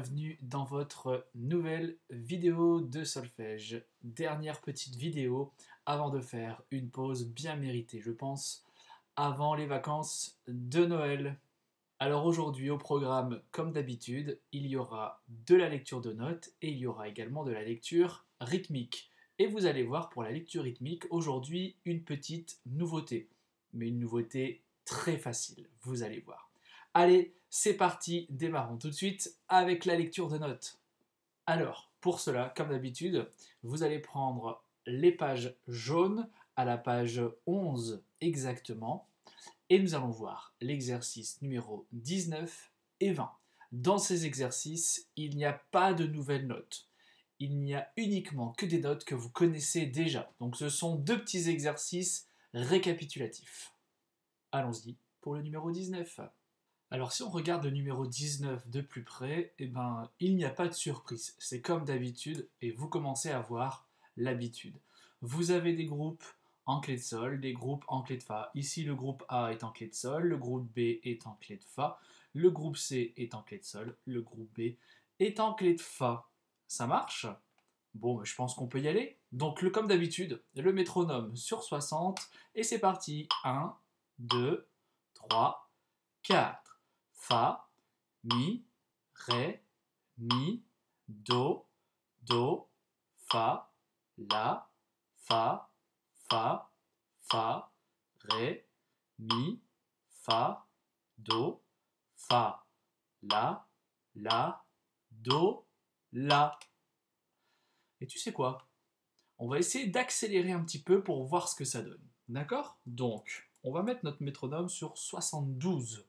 bienvenue dans votre nouvelle vidéo de solfège. Dernière petite vidéo avant de faire une pause bien méritée, je pense, avant les vacances de Noël. Alors aujourd'hui au programme, comme d'habitude, il y aura de la lecture de notes et il y aura également de la lecture rythmique. Et vous allez voir pour la lecture rythmique, aujourd'hui une petite nouveauté, mais une nouveauté très facile, vous allez voir. Allez, c'est parti, démarrons tout de suite avec la lecture de notes. Alors, pour cela, comme d'habitude, vous allez prendre les pages jaunes à la page 11 exactement, et nous allons voir l'exercice numéro 19 et 20. Dans ces exercices, il n'y a pas de nouvelles notes. Il n'y a uniquement que des notes que vous connaissez déjà. Donc ce sont deux petits exercices récapitulatifs. Allons-y pour le numéro 19. Alors si on regarde le numéro 19 de plus près, il n'y a pas de surprise. C'est comme d'habitude et vous commencez à avoir l'habitude. Vous avez des groupes en clé de sol, des groupes en clé de fa. Ici le groupe A est en clé de sol, le groupe B est en clé de fa, le groupe C est en clé de sol, le groupe B est en clé de fa. Ça marche? Bon, je pense qu'on peut y aller. Donc comme d'habitude, le métronome sur 60 et c'est parti. 1, 2, 3, 4. Fa, mi, ré, mi, do, do, fa, la, fa, fa, fa, ré, mi, fa, do, fa, la, do, la. Et tu sais quoi? On va essayer d'accélérer un petit peu pour voir ce que ça donne. D'accord? Donc, on va mettre notre métronome sur 72.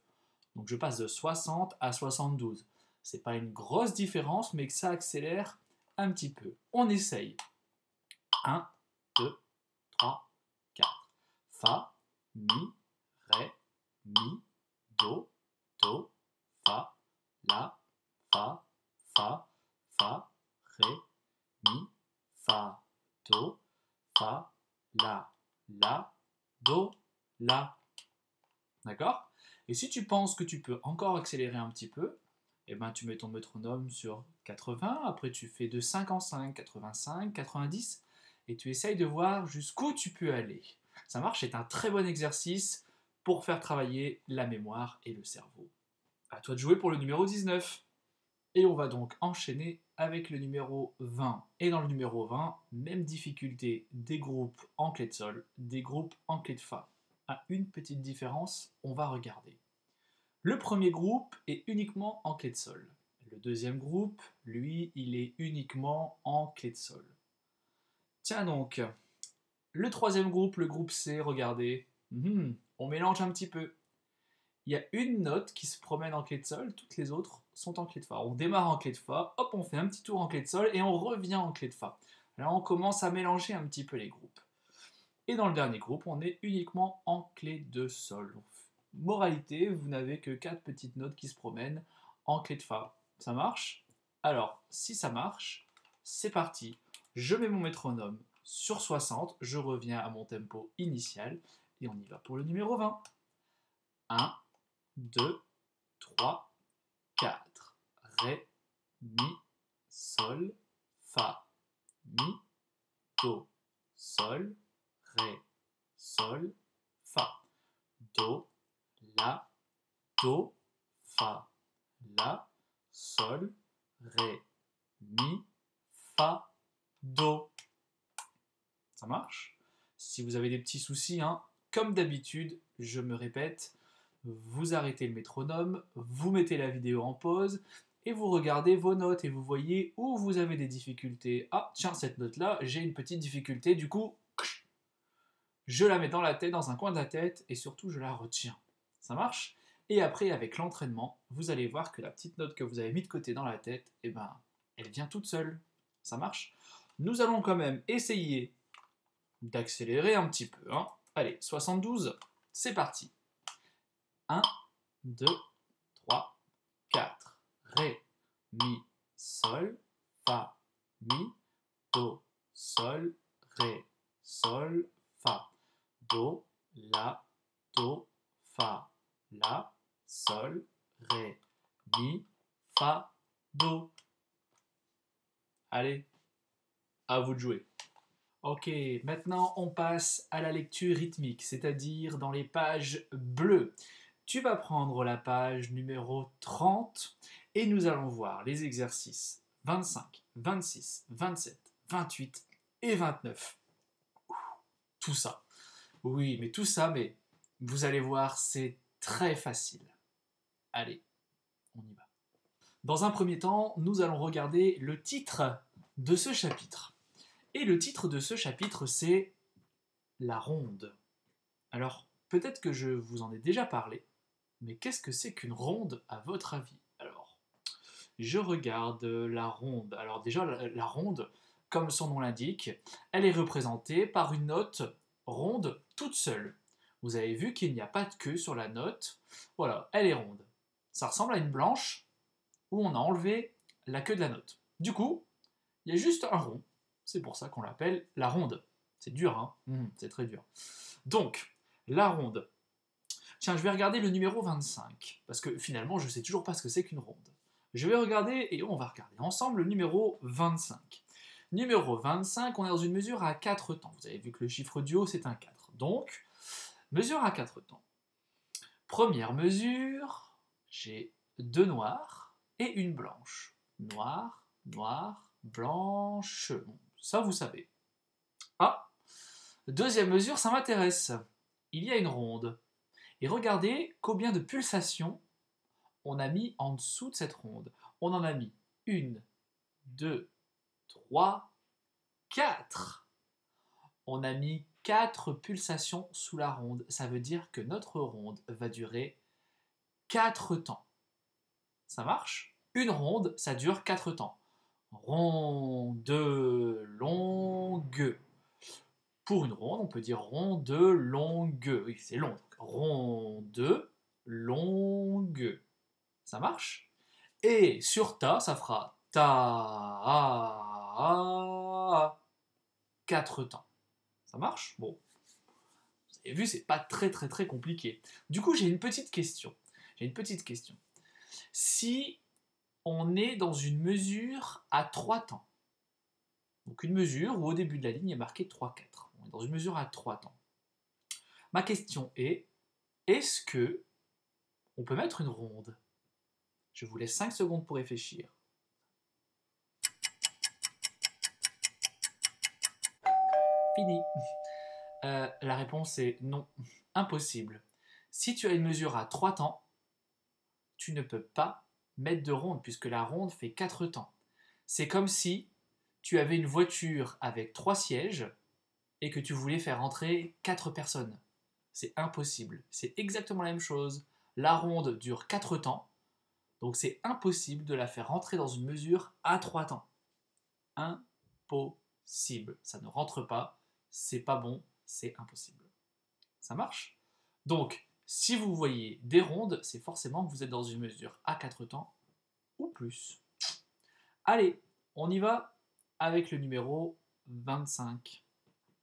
Donc je passe de 60 à 72. C'est pas une grosse différence, mais que ça accélère un petit peu. On essaye. 1, 2, 3, 4. Fa, mi, ré, mi, do, fa, la, fa, ré, mi, fa, do, fa, la, do, la. D'accord? Et si tu penses que tu peux encore accélérer un petit peu, tu mets ton métronome sur 80, après tu fais de 5 en 5, 85, 90, et tu essayes de voir jusqu'où tu peux aller. Ça marche, c'est un très bon exercice pour faire travailler la mémoire et le cerveau. À toi de jouer pour le numéro 19. Et on va donc enchaîner avec le numéro 20. Et dans le numéro 20, même difficulté, des groupes en clé de sol, des groupes en clé de fa. À une petite différence, on va regarder. Le premier groupe est uniquement en clé de sol. Le deuxième groupe, lui, il est uniquement en clé de sol. Tiens donc, le troisième groupe, le groupe C, regardez, on mélange un petit peu. Il y a une note qui se promène en clé de sol, toutes les autres sont en clé de fa. On démarre en clé de fa, hop, on fait un petit tour en clé de sol et on revient en clé de fa. Là, on commence à mélanger un petit peu les groupes. Et dans le dernier groupe, on est uniquement en clé de sol. Moralité, vous n'avez que 4 petites notes qui se promènent en clé de fa. Ça marche? Alors, si ça marche, c'est parti. Je mets mon métronome sur 60, je reviens à mon tempo initial et on y va pour le numéro 20. 1, 2, 3, 4. Ré, mi, sol, fa, mi, do, sol, ré, sol, fa, do, la, do, fa, la, sol, ré, mi, fa, do. Ça marche? Si vous avez des petits soucis, comme d'habitude, je me répète, vous arrêtez le métronome, vous mettez la vidéo en pause et vous regardez vos notes et vous voyez où vous avez des difficultés. Ah, tiens, cette note-là, j'ai une petite difficulté, du coup, je la mets dans la tête, dans un coin de la tête et surtout, je la retiens. Ça marche? Et après, avec l'entraînement, vous allez voir que la petite note que vous avez mis de côté dans la tête, elle vient toute seule. Ça marche? Nous allons quand même essayer d'accélérer un petit peu. Allez, 72, c'est parti. 1, 2, 3, 4. Ré, mi, sol, fa, mi, do, sol, ré, sol, fa. Do, fa, la, sol, ré, mi, fa, do. Allez, à vous de jouer. Ok, maintenant on passe à la lecture rythmique, c'est-à-dire dans les pages bleues. Tu vas prendre la page numéro 30 et nous allons voir les exercices 25, 26, 27, 28 et 29. Tout ça. Oui, mais tout ça, mais vous allez voir, c'est très facile. Allez, on y va. Dans un premier temps, nous allons regarder le titre de ce chapitre. Et le titre de ce chapitre, c'est La ronde. Alors, peut-être que je vous en ai déjà parlé, mais qu'est-ce que c'est qu'une ronde à votre avis? Alors, je regarde la ronde. Alors déjà, la ronde, comme son nom l'indique, elle est représentée par une note ronde toute seule. Vous avez vu qu'il n'y a pas de queue sur la note. Voilà, elle est ronde. Ça ressemble à une blanche où on a enlevé la queue de la note. Du coup, il y a juste un rond. C'est pour ça qu'on l'appelle la ronde. C'est dur, hein? C'est très dur. Donc, la ronde. Tiens, je vais regarder le numéro 25, parce que finalement, je ne sais toujours pas ce que c'est qu'une ronde. Je vais regarder, et on va regarder ensemble le numéro 25. Numéro 25, on est dans une mesure à 4 temps. Vous avez vu que le chiffre du haut, c'est un 4. Donc, mesure à 4 temps. Première mesure, j'ai 2 noirs et une blanche. Noir, noir, blanche. Bon, ça, vous savez. Ah, deuxième mesure, ça m'intéresse. Il y a une ronde. Et regardez combien de pulsations on a mis en dessous de cette ronde. On en a mis 1, 2, 3, 4. On a mis 4 pulsations sous la ronde. Ça veut dire que notre ronde va durer 4 temps. Ça marche? Une ronde, ça dure 4 temps. Ronde longue. Pour une ronde, on peut dire ronde longue. Oui, c'est long. Ronde longue. Ça marche? Et sur ta, ça fera ta 4 temps. Ça marche? Bon. Vous avez vu, c'est pas très compliqué. Du coup, j'ai une petite question. Si on est dans une mesure à 3 temps, donc une mesure où au début de la ligne il y a marqué 3-4. On est dans une mesure à 3 temps. Ma question est, est-ce que on peut mettre une ronde? Je vous laisse 5 secondes pour réfléchir. Fini. La réponse est non. Impossible. Si tu as une mesure à 3 temps, tu ne peux pas mettre de ronde puisque la ronde fait 4 temps. C'est comme si tu avais une voiture avec 3 sièges et que tu voulais faire entrer 4 personnes. C'est impossible. C'est exactement la même chose. La ronde dure 4 temps, donc c'est impossible de la faire rentrer dans une mesure à 3 temps. Impossible. Ça ne rentre pas, c'est pas bon, c'est impossible. Ça marche? Donc, si vous voyez des rondes, c'est forcément que vous êtes dans une mesure à 4 temps ou plus. Allez, on y va avec le numéro 25.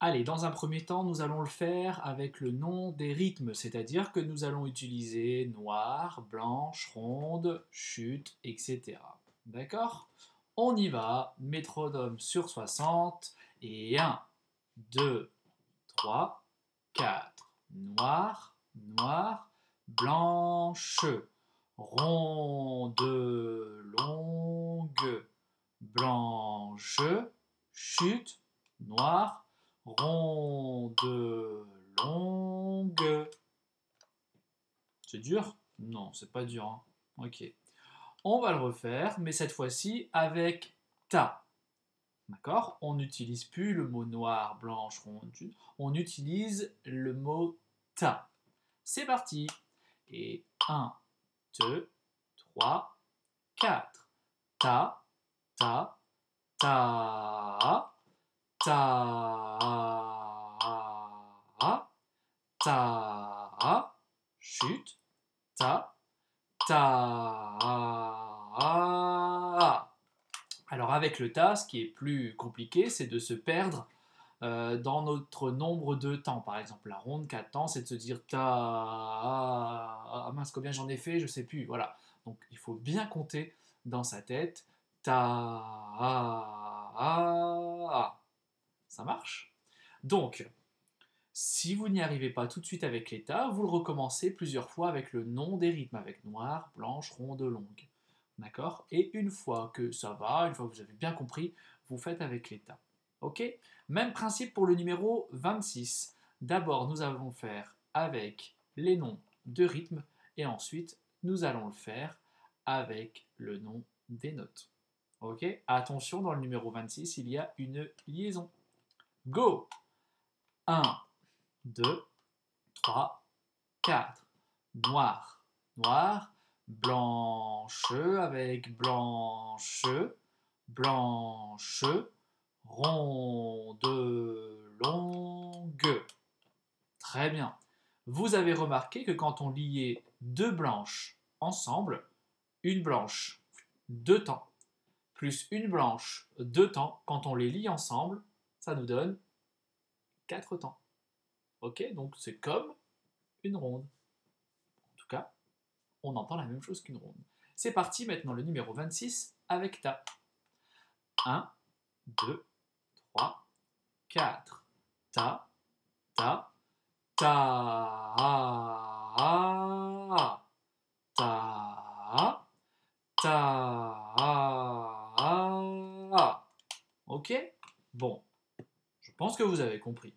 Allez, dans un premier temps, nous allons le faire avec le nom des rythmes, c'est-à-dire que nous allons utiliser noir, blanche, ronde, chute, etc. D'accord? On y va, métronome sur 60, et 1, 2, 3, 4. Noir, noir, blanche, ronde, longue, blanche, chute, noir, ronde, longue. C'est dur? Non, c'est pas dur, hein. Ok. On va le refaire, mais cette fois-ci avec ta. D'accord? On n'utilise plus le mot noir, blanche, ronde, on utilise le mot ta. C'est parti. Et 1, 2, 3, 4. Ta, ta, ta, ta, ta, chute, ta, ta. Alors avec le ta, ce qui est plus compliqué, c'est de se perdre dans notre nombre de temps. Par exemple, la ronde 4 temps, c'est de se dire ta... Ah mince, combien j'en ai fait, je sais plus. Voilà. Donc il faut bien compter dans sa tête ta. Ça marche? Donc, si vous n'y arrivez pas tout de suite avec l'état, vous le recommencez plusieurs fois avec le nom des rythmes, avec noir, blanche, ronde, longue. D'accord? Et une fois que ça va, une fois que vous avez bien compris, vous faites avec l'état. Ok? Même principe pour le numéro 26. D'abord, nous allons faire avec les noms de rythmes et ensuite, nous allons le faire avec le nom des notes. Ok? Attention, dans le numéro 26, il y a une liaison. Go! 1, 2, 3, 4. Noir, noir, blanche avec blanche, blanche, ronde, longue. Très bien. Vous avez remarqué que quand on liait deux blanches ensemble, une blanche, deux temps, plus une blanche, deux temps, quand on les lie ensemble, ça nous donne quatre temps. Ok? Donc c'est comme une ronde. En tout cas, on entend la même chose qu'une ronde. C'est parti maintenant le numéro 26 avec ta. 1, 2, 3, 4. Ta, ta, ta, ta, ta. Ok? Bon, je pense que vous avez compris.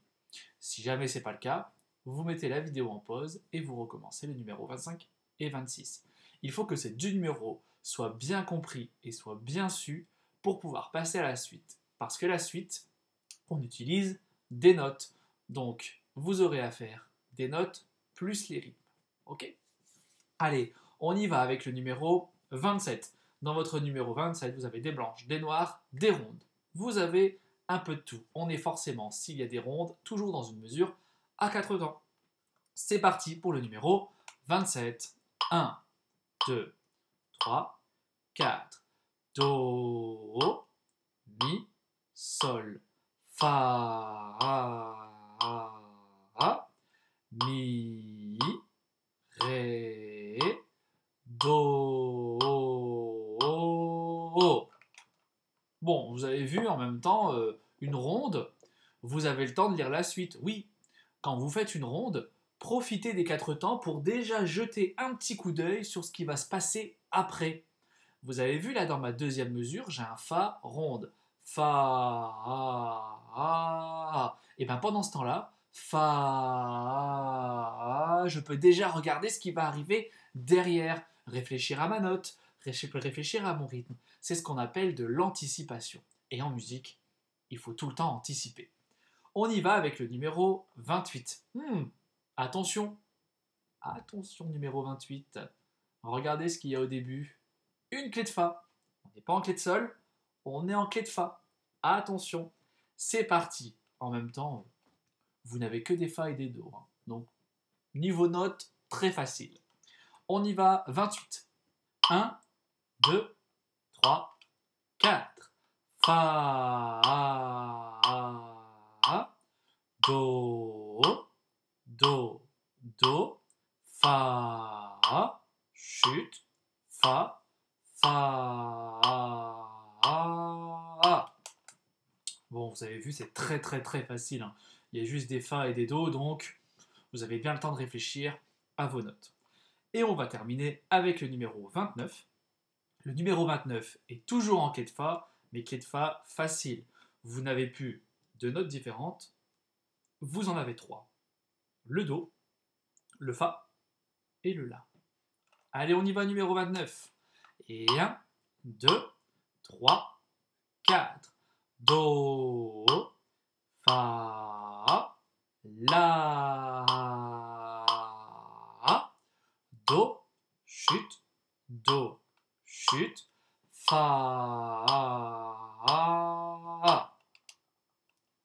Si jamais ce n'est pas le cas, vous mettez la vidéo en pause et vous recommencez les numéros 25 et 26. Il faut que ces deux numéros soient bien compris et soient bien su pour pouvoir passer à la suite. Parce que la suite, on utilise des notes. Donc, vous aurez à faire des notes plus les rythmes. Ok? Allez, on y va avec le numéro 27. Dans votre numéro 27, vous avez des blanches, des noires, des rondes. Vous avez un peu de tout. On est forcément, s'il y a des rondes, toujours dans une mesure à 4 temps. C'est parti pour le numéro 27. 1, 2, 3, 4. Do, mi, sol, fa, mi, ré, do. Bon, vous avez vu en même temps une ronde, vous avez le temps de lire la suite. Oui, quand vous faites une ronde, profitez des quatre temps pour déjà jeter un petit coup d'œil sur ce qui va se passer après. Vous avez vu là dans ma deuxième mesure, j'ai un Fa ronde. Fa, Et bien pendant ce temps-là, Fa, je peux déjà regarder ce qui va arriver derrière, réfléchir à ma note, réfléchir à mon rythme. C'est ce qu'on appelle de l'anticipation. Et en musique, il faut tout le temps anticiper. On y va avec le numéro 28. Attention, attention numéro 28. Regardez ce qu'il y a au début. Une clé de Fa. On n'est pas en clé de Sol, on est en clé de Fa. Attention, c'est parti. En même temps, vous n'avez que des Fa et des Do. Donc, niveau note, très facile. On y va, 28. 1, 2, 3, 4. Fa, Do, Do, Do, Fa, chute, Fa, Fa. Bon, vous avez vu, c'est très très très facile. Il y a juste des Fa et des Do, donc vous avez bien le temps de réfléchir à vos notes. Et on va terminer avec le numéro 29. Le numéro 29 est toujours en clé de Fa, mais clé de Fa facile. Vous n'avez plus de notes différentes, vous en avez trois. Le Do, le Fa et le La. Allez, on y va, numéro 29. Et 1, 2, 3, 4. Do, Fa, La, Do, chute, Do, chute, Fa.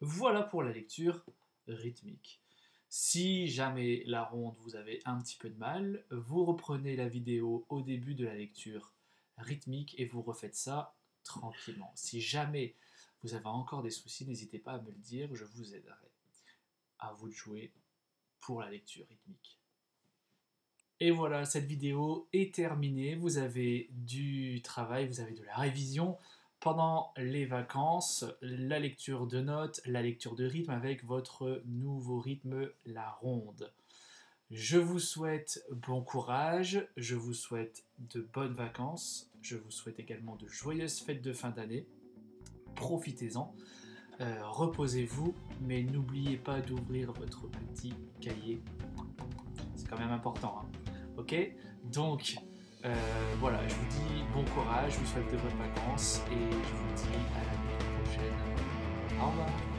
Voilà pour la lecture rythmique. Si jamais la ronde vous avez un petit peu de mal, vous reprenez la vidéo au début de la lecture rythmique et vous refaites ça tranquillement. Si jamais vous avez encore des soucis, n'hésitez pas à me le dire, je vous aiderai. À vous de jouer pour la lecture rythmique. Et voilà, cette vidéo est terminée. Vous avez du travail, vous avez de la révision pendant les vacances, la lecture de notes, la lecture de rythme avec votre nouveau rythme, la ronde. Je vous souhaite bon courage, je vous souhaite de bonnes vacances, je vous souhaite également de joyeuses fêtes de fin d'année. Profitez-en, reposez-vous, mais n'oubliez pas d'ouvrir votre petit cahier. C'est quand même important, hein. Ok, donc voilà, je vous dis bon courage, je vous souhaite de bonnes vacances et je vous dis à l'année prochaine. Au revoir.